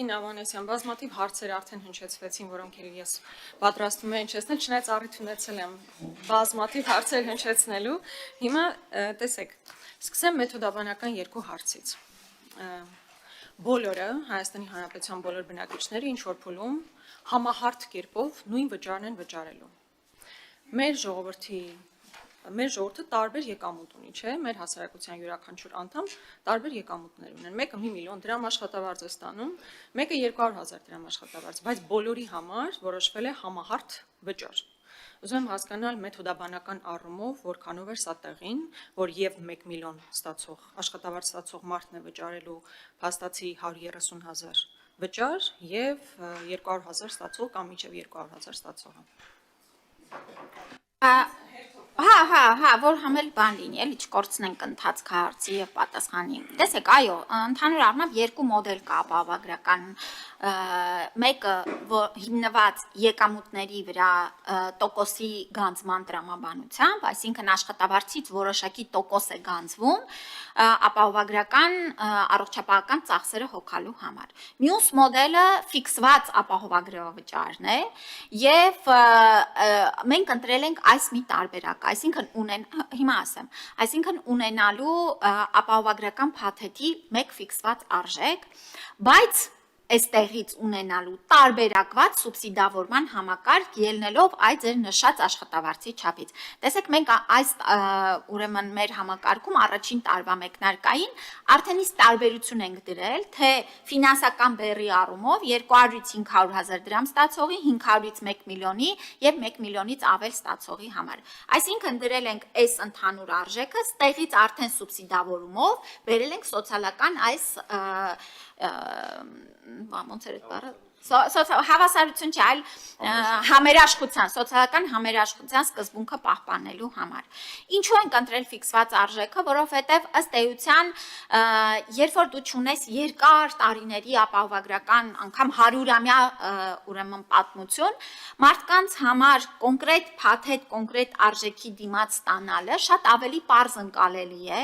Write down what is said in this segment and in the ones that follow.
Տիկին Ավանեսյան, բազմաթիվ հարցեր արդեն հնչեցվեցին, որոնք ես պատրաստվում եմ հնչեցնել, չնայած առիթ ունեցել եմ բազմաթիվ հարցեր հնչեցնելու։ Հիմա տեսեք, սկսեմ մեթոդաբանական երկու հարցից։ Բոլորը, Հայաստանի Հանրապետության բոլոր բնակիչները ինչ որ փուլում համահարթ կերպով նույն վճարն են վճարելու։ Մեր ժողովուրդը տարբեր եկամուտ ունի, չէ՞, մեր հասարակության յուրաքանչյուր անդամ տարբեր եկամուտներ ունեն։ Մեկը 1 միլիոն դրամ աշխատավարձ է ստանում, մեկը 200,000 դրամ աշխատավարձ, բայց բոլորի համար որոշվել է համահարթ վճար։ Ուզում եմ հասկանալ մեթոդաբանական առումով, որքանով էր սա տեղին, որ եւ 1 միլիոն ստացող աշխատավարձ ստացող մարդն է վճարելու փաստացի 130,000 վճար եւ 200,000 ստացող կամ մինչեւ 200,000 ստացողը։ Հա, որ համել բան լինի, էլի չկորցնենք ընթացքը հարցի եւ պատասխանի։ Տեսեք, այո, ընդհանուր առմամբ երկու մոդել կա ապահովագրական, մեկը հիմնված եկամուտների վրա տոկոսի գանձման տրամաբանությամբ, այսինքն աշխատավարձից որոշակի տոկոս է գանձվում ապահովագրական առողջապահական ծախսերը հոգալու համար։ Մյուս մոդելը ֆիքսված ապահովագրավճարն է եւ մենք ընտրել ենք այս մի տարբերակ, այսինքն ունենալու ապահովագրական փաթեթի մեկ ֆիքսված արժեք, բայց այստեղից ունենալու տարբերակված սուբսիդավորման համակարգ ելնելով այդ ձեր նշած աշխատավարձի չափից։ Տեսեք, մենք այս ուրեմն մեր համակարգում առաջին տարվա մեկնարկային արդեն իսկ տարբերություն ենք դրել, թե ֆինանսական բեռի առումով 200-ից 500,000 դրամ ստացողի, 500-ից 1 միլիոնի եւ 1 միլիոնից ավել ստացողի համար։ Այսինքն դրել ենք այս ընդհանուր արժեքը, ստեղից արդեն սուբսիդավորումով բերել ենք սոցիալական այս ոնց էր այդ բառը հավասարություն չէ, այլ համերաշխության, սոցիալական համերաշխության սկզբունքը պահպանելու համար։ Ինչու ենք ընտրել ֆիքսված արժեքը, որովհետև ըստ էության, երբ որ դու չունես երկար տարիների ապահովագրական, անգամ 100-ամյա ուրեմն պատմություն, մարդկանց համար կոնկրետ փաթեթ, կոնկրետ արժեքի դիմաց ստանալը շատ ավելի պարզ ընկալելի է,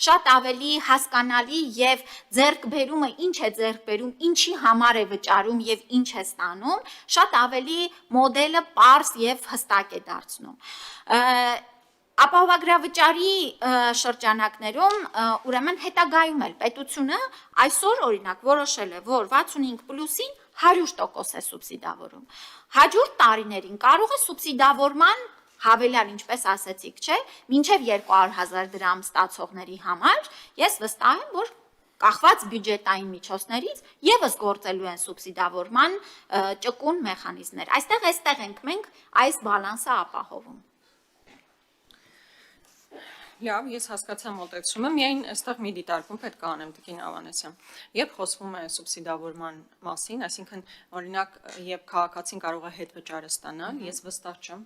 շատ ավելի հասկանալի եւ ձեռքբերումը ինչ է ձեռքբերում, ինչի համար է վճարում եւ ինչ է ստանում, շատ ավելի մոդելը պարզ եւ հստակ է դարձնում։ Ապահովագրավճարի շրջանակներում ուրեմն հետագայում էլ պետությունը այսօր օրինակ որոշել է, որ 65+-ին 100% է սուբսիդավորում։ Հաջորդ տարիներին կարող է սուբսիդավորման հավելյալ, ինչպես ասեցիք, չէ, մինչև 200,000 դրամ ստացողների համար ես վստահ եմ, որ կախված բյուջետային միջոցներից եւս գործելու են սուբսիդավորման ճկուն մեխանիզմներ։ Այստեղ ենք մենք այս բալանսը ապահովում։ Լավ, ես հասկացա մոտեցումը, միայն այստեղ մի դիտարկում պետք է անեմ Տիկին Ավանեսյան։ Երբ խոսվում է սուբսիդավորման մասին, այսինքն օրինակ, երբ քաղաքացին կարող է հետվճարը ստանալ, ես վստահ չեմ,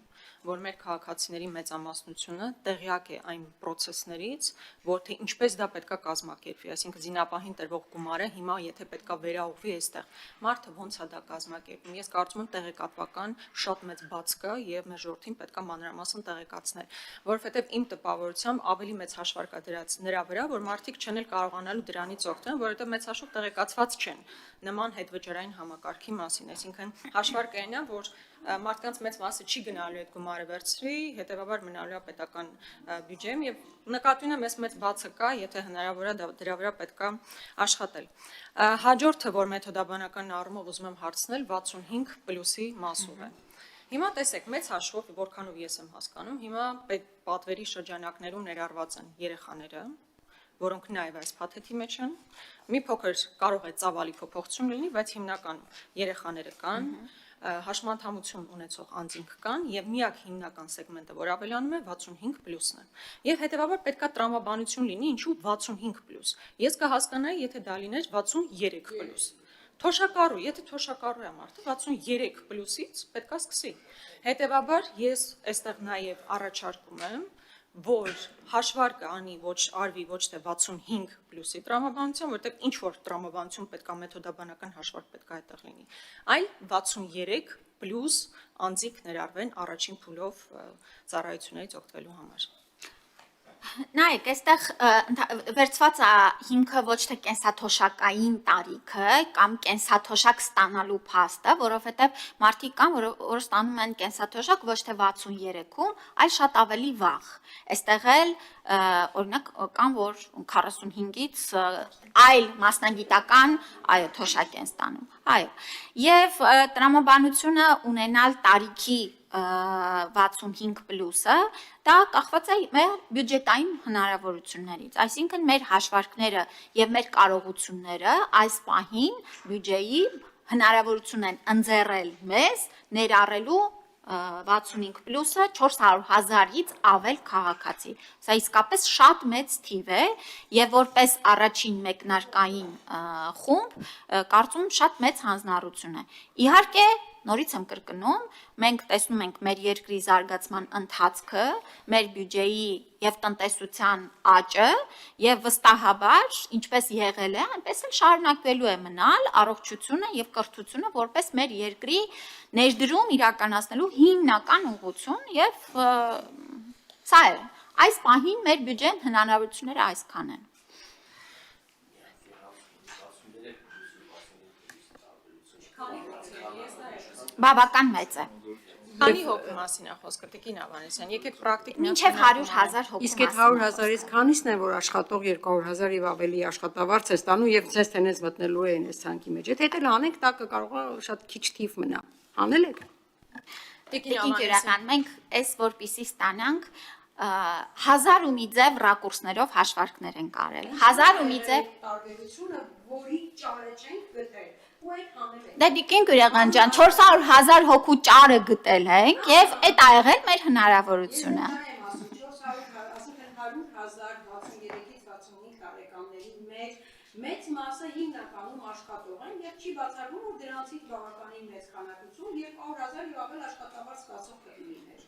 որ մեր քաղաքացիների մեծամասնությունը տեղյակ է այն process-ներից, որ թե ինչպես դա պետքա կազմակերպվի, այսինքն զինապահին տրվող գումարը հիմա եթե պետքա վերաուղղվի այստեղ, մարդը ոնց է դա կազմակերպում։ Ես կարծում եմ տեղեկատվական շատ մեծ բաց կա եւ մեր ժողովրդին պետքա մանրամասն տեղեկացնել, որովհետեւ իմ տպավորությամբ ավելի մեծ հաշվարկ է դրած նրա վրա, որ մարդիկ չեն էլ կարողանալու դրանից օգտվել, որովհետեւ մեծ հաշվով տեղեկացված չեն նման հետվճարային համակարգի մասին, այսինքն հաշվարկը այն է, որ մարդկանց մեծ մասը չի գնալու այդ գումարը վերցրի, հետեւաբար մնալու է պետական բյուջեում եւ նկատի ունեմ մեծ բացը կա, եթե հնարավոր է դրա վրա պետքա աշխատել։ Հաջորդը, որ մեթոդաբանական առումով ուզում եմ հարցնել 65+-ի մասով է։ Հիմա տեսեք, մեծ հաշվով, որքանով ես եմ հասկանում, հիմա պատվերի շրջանակներում ներառված են երեխաները, որոնք նաև այս փաթեթի մեջ են։ Մի փոքր կարող է ծավալի փոփոխություն լինի, բայց հիմնական երեխաները կան, հաշմանդամություն ունեցող անձինք կան եւ միակ հիմնական սեգմենտը, որ ավելանում է 65+-ն է։ Եվ հետեւաբար պետքա տրամաբանություն լինի, ինչու 65+։ Ես կհասկանայի, եթե դա լիներ 63+։ Թոշակառու, եթե թոշակառու է մարդը 63+-ից պետքա սկսի։ Հետևաբար ես այստեղ նաև առաջարկում եմ, որ հաշվարկը արվի ոչ թե 65+-ի տրամաբանության, որտեղ ինչ որ տրամաբանություն պետքա մեթոդաբանական հաշվարկ պետքա այդտեղ լինի, այլ 63+ անձիկ ներառվեն առաջին փուլով ծառայություններից օգտվելու համար։ Նայեք, այստեղ վերցված է հիմքը ոչ թե կենսաթոշակային տարիքը կամ կենսաթոշակ ստանալու փաստը, որովհետև մարդիկ կան, որ ստանում են կենսաթոշակ ոչ թե 63-ում, այլ շատ ավելի վաղ։ Այստեղ էլ օրինակ կան, որ 45-ից այլ մասնագիտական, այո, թոշակ են ստանում։ Այո։ Եվ տրամաբանությունը ունենալ տարիքի 65+-ը, դա կախված է մեր բյուջետային հնարավորություններից, այսինքն մեր հաշվարկները եւ մեր կարողությունները այս պահին բյուջեի հնարավորություն են ընձեռել մեզ ներառելու 65+-ը 400,000-ից ավել քաղաքացի։ Սա իսկապես շատ մեծ թիվ է եւ որպես առաջին մեկնարկային խումբ կարծում շատ մեծ հանձնառություն է։ Իհարկե նորից եմ կրկնում, մենք տեսնում ենք մեր երկրի զարգացման ընթացքը, մեր բյուջեի եւ տնտեսության աճը եւ վստահաբար, ինչպես եղել է, այնպես էլ շարունակվելու է մնալ առողջությունը եւ կրթությունը որպես մեր երկրի ներդրում իրականացնելու հիմնական ուղղություն եւ սա է։ Այս պահին մեր բյուջեն հնարավորությունները այսքան են։ Բավական մեծ է։ Քանի հոգու մասին է խոսքը, Տիկին Ավանեսյան, եկեք պրակտիկ մինչև 100,000 հոգու։ Իսկ այդ 100,000-ից քանիսն է, որ աշխատող 200,000 եւ ավելի աշխատավարձ է ստանում եւ ցես տենես մտնելու են այս ցանկի մեջ։ Եթե դա անենք, դա կարող է շատ քիչ թիվ մնա։ Անել եք։ Տիկին Գյուրական, մենք այս որպիսի ստանանք 1000 ու մի ձև ռակուրսներով հաշվարկներ են կարել։ 1000 ու մի ձև տարբերությունը, որի ճարը չենք գտել։ Դե Տիկին Գյուրական ջան, 400,000 հոգու ճարը գտել ենք եւ այդ ա եղել մեր հնարավորությունը։ 100,000-63-ից 65 տարեկանների մեծ մասը հիմնականում աշխատող են եւ չի բացառվում, որ դրանցից բավականին մեծ քանակություն 200,000 եւ ավել աշխատավարձ ստացող կլիներ։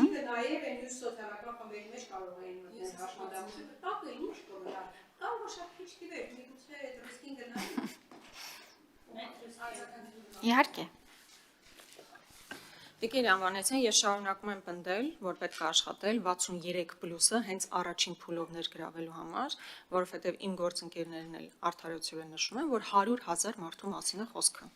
Ինչը նաեւ այն մյուս սոցիալական խմբերի մեջ կարող են մտնել հաշմանդամություն, տակը ինչ կողմնա։ Կարող է շատ քիչ թիվ է, միգուցե այդ ռիսկին գնալ։ Իհարկե։ Տիկին Ավանեսյան, ես շարունակում եմ պնդել, որ պետք է աշխատել 63+-ը հենց առաջին փուլով ներգրավելու համար, որովհետև իմ գործընկերներն էլ արդարացիորեն են նշում են, որ 100,000 մարդու մասին է խոսքը։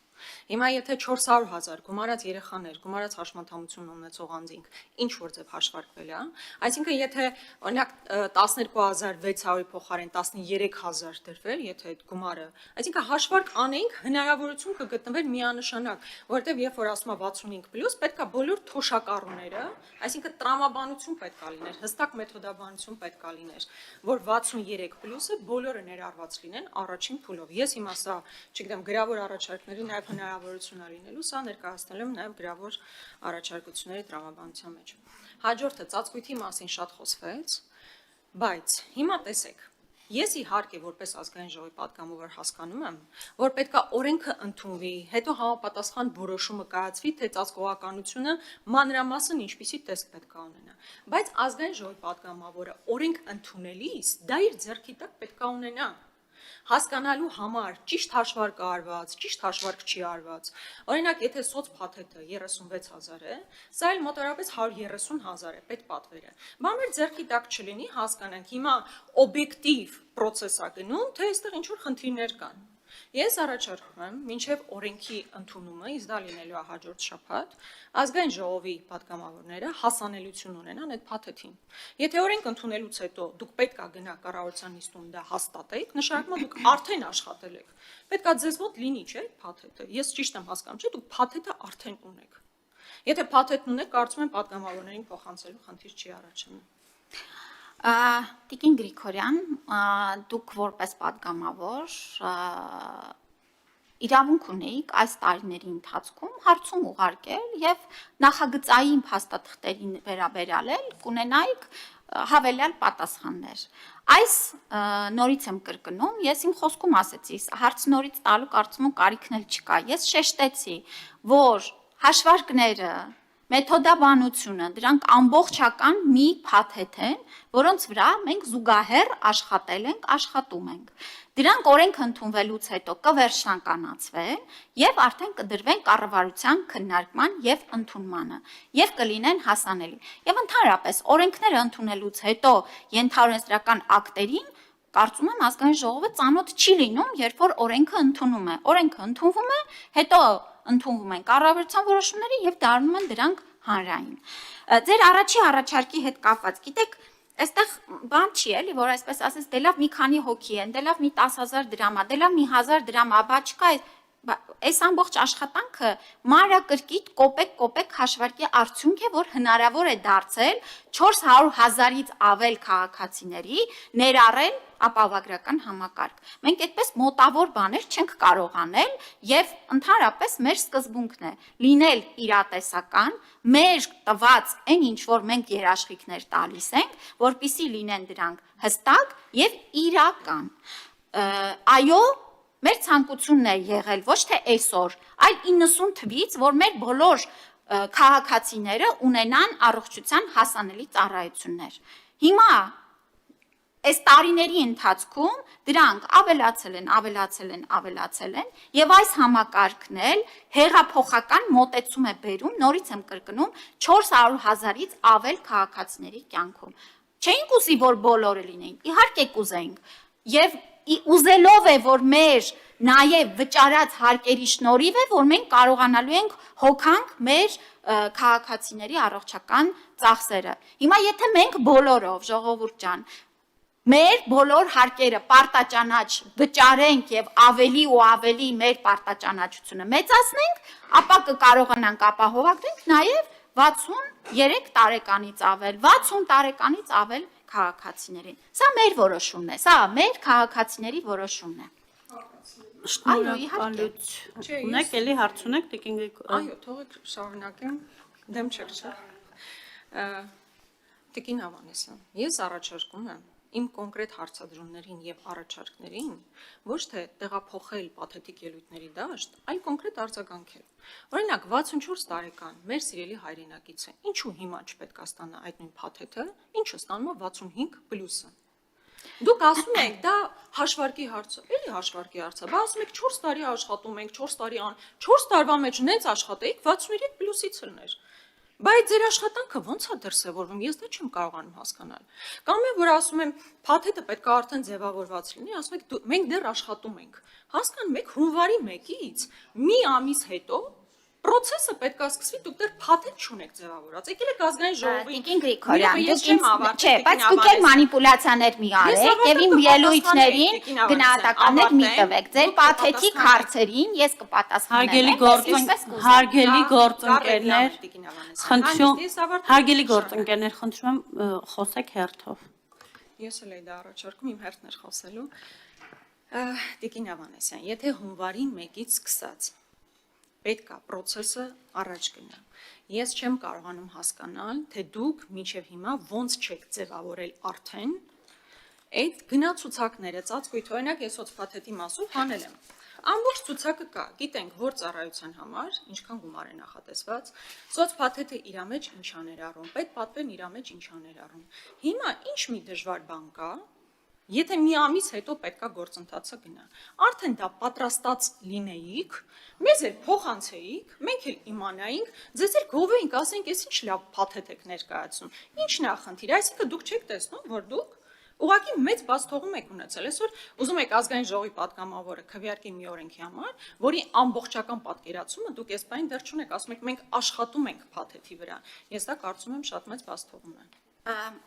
Հիմա եթե 400,000 գումարած երեխաներ, գումարած հաշմանդամություն ունեցող անձինք ինչ որ ձև հաշվարկվել է, այսինքն եթե օրինակ 12,600-ի փոխարեն 13,000 դրվեր, եթե այդ գումարը, այսինքն հաշվարկ անեինք, հնարավորություն կգտնվեր միանշանակ, որովհետև երբ որ ասում է 65+, պետք է բոլոր թոշակառուները, այսինքն տրամաբանություն պետք է լիներ, հստակ մեթոդաբանություն պետք է լիներ, որ 63+-ը բոլորը ներառված լինեն առաջին փուլով։ Ես հիմա սա, չգիտեմ, գրավոր առաջարկների նաև հնարավորություն լինելու, սա ներկայացնել եմ նաև գրավոր առաջարկությունների տրամաբանության մեջ։ Հաջորդը ծածկույթի մասին շատ խոսվեց, բայց հիմա տեսեք, ես իհարկե որպես ազգային ժողովի պատգամավոր հասկանում եմ, որ պետքա օրենքը ընդունվի, հետո համապատասխան որոշումը կայացվի, թե ծածկողականությունը մանրամասն ինչպիսի տեսք պետքա ունենա։ Բայց ազգային ժողովի պատգամավորը օրենք ընդունելիս դա իր ձեռքի տակ պետքա ունենա։ Հասկանալու համար ճիշտ հաշվարկ արված, ճիշտ հաշվարկ չի արված։ Օրինակ, եթե սոցփաթեթը 36,000 է, սա էլ մոտավորապես 130,000 է պետպատվերը։ Բա մեր ձեռքի տակ չլինի, հասկանանք, հիմա օբյեկտիվ պրոցես է գնում, թե այստեղ ինչ-որ խնդիրներ կան։ Ես առաջարկում եմ, մինչև օրենքի ընդունումը, իսկ դա լինելու է հաջորդ շաբաթ, ազգային ժողովի պատգամավորները հասանելիություն ունենան այդ փաթեթին։ Եթե օրենք ընդունելուց հետո դուք պետք է գնաք կառավարության նիստում դա հաստատեք, նշանակում է դուք արդեն աշխատել եք։ Պետք է ձեզ մոտ լինի, չէ՞, փաթեթը։ Ես ճիշտ եմ հասկանում, չէ՞, դուք փաթեթը արդեն ունեք։ Եթե փաթեթն ունեք, կարծում եմ պատգամավորներին փոխանցելու խնդիր չի առաջանում։ Տիկին Գրիգորյան, դուք որպես պատգամավոր իրավունք ունեիք այս տարիների ընթացքում հարցում ուղարկել եւ նախագծային փաստաթղթերին վերաբերյալ կունենայիք հավելյալ պատասխաններ։ Այս նորից եմ կրկնում, ես իմ խոսքում ասեցի, հարց նորից տալու կարծում եմ կարիքն էլ չկա։ Ես շեշտեցի, որ հաշվարկները մեթոդաբանությունը, դրանք ամբողջական մի փաթեթ են, որոնց վրա մենք զուգահեռ աշխատել ենք, աշխատում ենք։ Դրանք օրենքը ընդունվելուց հետո կվերջնականացվեն եւ արդեն կդրվեն կառավարության քննարկման եւ ընդունմանը եւ կլինեն հասանելի։ Եվ ընդհանրապես օրենքները ընդունելուց հետո ենթաօրենսդրական ակտերին կարծում եմ ազգային ժողովը ծանոթ չի լինում, երբ որ օրենքը ընդունում է։ Օրենքը ընդունվում է, հետո ընդունվում են կառավարության որոշումները եւ դառնում են դրանք հանրային։ Ձեր առաջի առաջարկի հետ կապված, գիտեք, այստեղ բան չի էլի, որ այսպես ասես, դե լավ մի քանի հոգի են, դե լավ մի 10,000 դրամ, դե լավ մի 1000 դրամ, բա չկա այս ամբողջ աշխատանքը մանրակրկիտ կոպեկ հաշվարկի արդյունք է, որ հնարավոր է դարձել 400,000-ից ավել քաղաքացիների ներառել ապահովագրական համակարգ։ Մենք այդպես մոտավոր բաներ չենք կարող անել եւ ընդհանրապես մեր սկզբունքն է լինել իրատեսական, մեր տված այն ինչ որ մենք երաշխիքներ տալիս ենք, որպիսի լինեն դրանք հստակ եւ իրական։ Այո, մեր ցանկությունն է եղել ոչ թե այսօր, այլ 90 թվից, որ մեր բոլոր քաղաքացիները ունենան առողջության հասանելի ծառայություններ։ Հիմա այս տարիների ընթացքում դրանք ավելացել են եւ այս համակարգն էլ հեղափոխական մոտեցում է բերում, նորից եմ կրկնում, 400,000-ից ավել քաղաքացիների կյանքում։ Չէինք ուզի, որ բոլորը լինեին, իհարկե կուզեինք, եւ ուզելով է, որ մեր նաև վճարած հարկերի շնորհիվ է, որ մենք կարողանալու ենք հոգանք մեր քաղաքացիների առողջական ծախսերը։ Հիմա եթե մենք բոլորով, ժողովուրդ ջան, մեր բոլոր հարկերը պարտաճանաչ վճարենք եւ ավելի ու ավելի մեր պարտաճանաչությունը մեծացնենք, ապա կկարողանանք ապահովագրենք նաև 63 տարեկանից ավել, 60 տարեկանից ավել քաղաքացիներին։ Սա մեր որոշումն է, սա մեր քաղաքացիների որոշումն է։ Շնորհակալություն։ Ունեք էլի հարց ունեք Տիկին Գրիգորյան։ Այո, թողեք շարունակեմ, դեմ չեք, չէ։ Տիկին Ավանեսյան, ես առաջարկում եմ իմ կոնկրետ հարցադրումներին եւ առաջարկներին ոչ թե տեղափոխել պաթետիկ ելույթների դաշտ, այլ կոնկրետ արձագանքել։ Օրինակ 64 տարեկան մեր սիրելի հայրենակիցը ինչու հիմա չպետք է ստանա այդ նույն փաթեթը, ինչը ստանում է 65+-ը։ Դուք ասում եք, դա հաշվարկի հարց է, էլի հաշվարկի հարց է, բա ասում եք 4 տարի աշխատում ենք, 4 տարվա մեջ նենց աշխատեիք 63+-ից լներ։ Բայց ձեր աշխատանքը ո՞նց է դրսևորվում, ես դա չեմ կարողանում հասկանալ։ Կամ է որ ասում եմ, փաթեթը պետք է արդեն ձևավորված լինի, ասում եք մենք դեռ աշխատում ենք։ Հասկանում եք, հունվարի 1-ից մի ամիս հետո process-ը պետք է սկսվի, դուք դեռ փաթեթ չունեք ձևավորած։ Եկել եք ազգային ժողովին։ Տիկին Գրիգորյան, չէ, բայց դուք եք մանիպուլյացիաներ մի արեք եւ իմ ելույթներին գնահատականներ մի տվեք։ Ձեր պաթետիկ հարցերին ես կպատասխանեմ։ Հարգելի գործընկերներ, խնդրում եմ խոսեք հերթով։ Ես էլ դա առաջարկում իմ հերթն էր խոսելու։ Տիկին Ավանեսյան, եթե հունվարի 1-ից սկսած պետք է process-ը առաջ գնա։ Ես չեմ կարողանում հասկանալ, թե դուք մինչև հիմա ոնց չեք ձևավորել արդեն այդ գնացուցակները, ծածկույթ, օրինակ ես սոցփաթեթի մասով հանել եմ։ Ամբողջ ցուցակը կա, գիտենք, որ ծառայության համար ինչքան գումար է նախատեսված, սոցփաթեթը իր մեջ ինչ է ներառում, պետպատվերն իր մեջ ինչ է ներառում։ Հիմա ինչ մի դժվար բան կա, եթե մի ամիս հետո պետքա գործընթացը գնա։ Արդեն դա պատրաստած լինեիք, մեզ էլ փոխանցեիք, մենք էլ իմանայինք, ձեզ էլ գովեինք, ասենք, ես ինչ լավ փաթեթ եք ներկայացնում։ Ինչն է խնդիրը, այսինքն դուք չեք տեսնում, որ դուք ուղղակի մեծ բաց թողում եք ունեցել։ Այսօր ուզում եք ազգային ժողովի պատգամավորը քվեարկի մի օրենքի համար, որի ամբողջական պատկերացումը դուք այս բանին դեռ չունեք, ասում եք մենք աշխատում ենք փաթեթի վրա։ Ես դա կարծում եմ շատ մեծ բաց թողում եմ։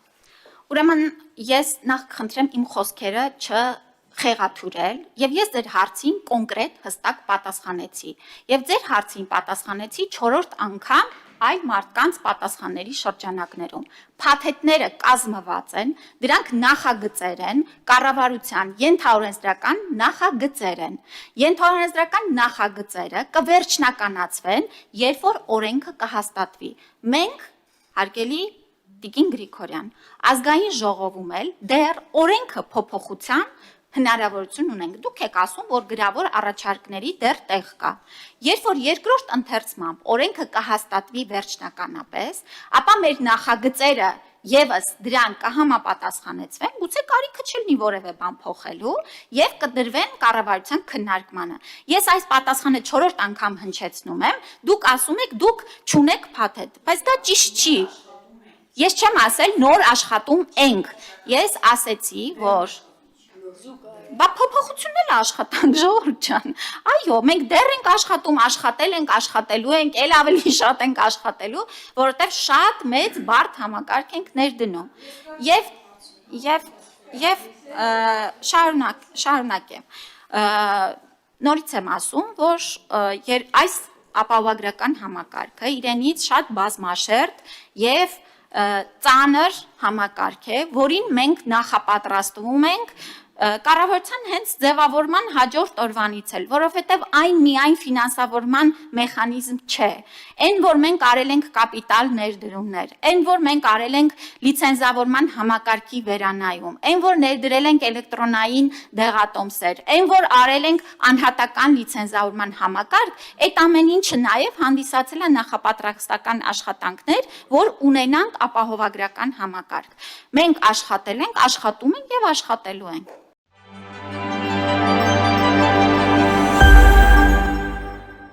Ուրեմն ես նախ կխնդրեմ իմ խոսքերը չխեղաթյուրել եւ ես ձեր հարցին կոնկրետ հստակ պատասխանեցի եւ ձեր հարցին պատասխանեցի 4-րդ անգամ այլ մարդկանց պատասխանների շրջանակներում։ Փաթեթները կազմված են, դրանք նախագծեր են, կառավարության ենթաօրենսդրական նախագծեր են։ Ենթաօրենսդրական նախագծերը կվերջնականացվեն, երբ որ օրենքը կհաստատվի։ Մենք, հարգելի Տիկին Գրիգորյան, ազգային ժողովում էլ դեռ օրենքը փոփոխության հնարավորություն ունենք։ Դուք եք ասում, որ գրավոր առաջարկների դեռ տեղ կա։ Երբ որ երկրորդ ընթերցմամբ օրենքը կհաստատվի վերջնականապես, ապա մեր նախագծերը եւս դրան կհամապատասխանեցվեն, գուցե կարիքը չլինի որևէ բան փոխելու եւ կդրվեն կառավարության քննարկմանը։ Ես այս պատասխանը 4-րդ անգամ հնչեցնում եմ, դուք ասում եք դուք չունեք փաթեթ, բայց դա ճիշտ չի։ Ես չեմ ասել նոր աշխատում ենք։ Ես ասեցի, որ բա փոփոխությունն էլ աշխատանք ժողովուրդ ջան։ Այո, մենք դեռ ենք աշխատում, աշխատել ենք, աշխատելու ենք, ել ավելի շատ ենք աշխատելու, որովհետև շատ մեծ բարդ համակարգ ենք ներդնում։ Եվ շարունակեմ։ Նորից եմ ասում, որ այս ապահովագրական համակարգը իրենից շատ բազմաշերտ եւ ծանր համակարգ է, որին մենք նախապատրաստվում ենք կառավարության հենց ձևավորման հաջորդ օրվանից էլ, որովհետև այն միայն ֆինանսավորման մեխանիզմ չէ։ Այն, որ մենք արել ենք կապիտալ ներդրումներ, այն, որ մենք արել ենք լիցենզավորման համակարգի վերանայում, այն, որ ներդրել ենք էլեկտրոնային դեղատոմսեր, այն, որ արել ենք անհատական լիցենզավորման համակարգ, այդ ամեն ինչը նաև հանդիսացել է նախապատրաստական աշխատանքներ, որ ունենանք ապահովագրական համակարգ։ Մենք աշխատել ենք, աշխատում ենք եւ աշխատելու ենք։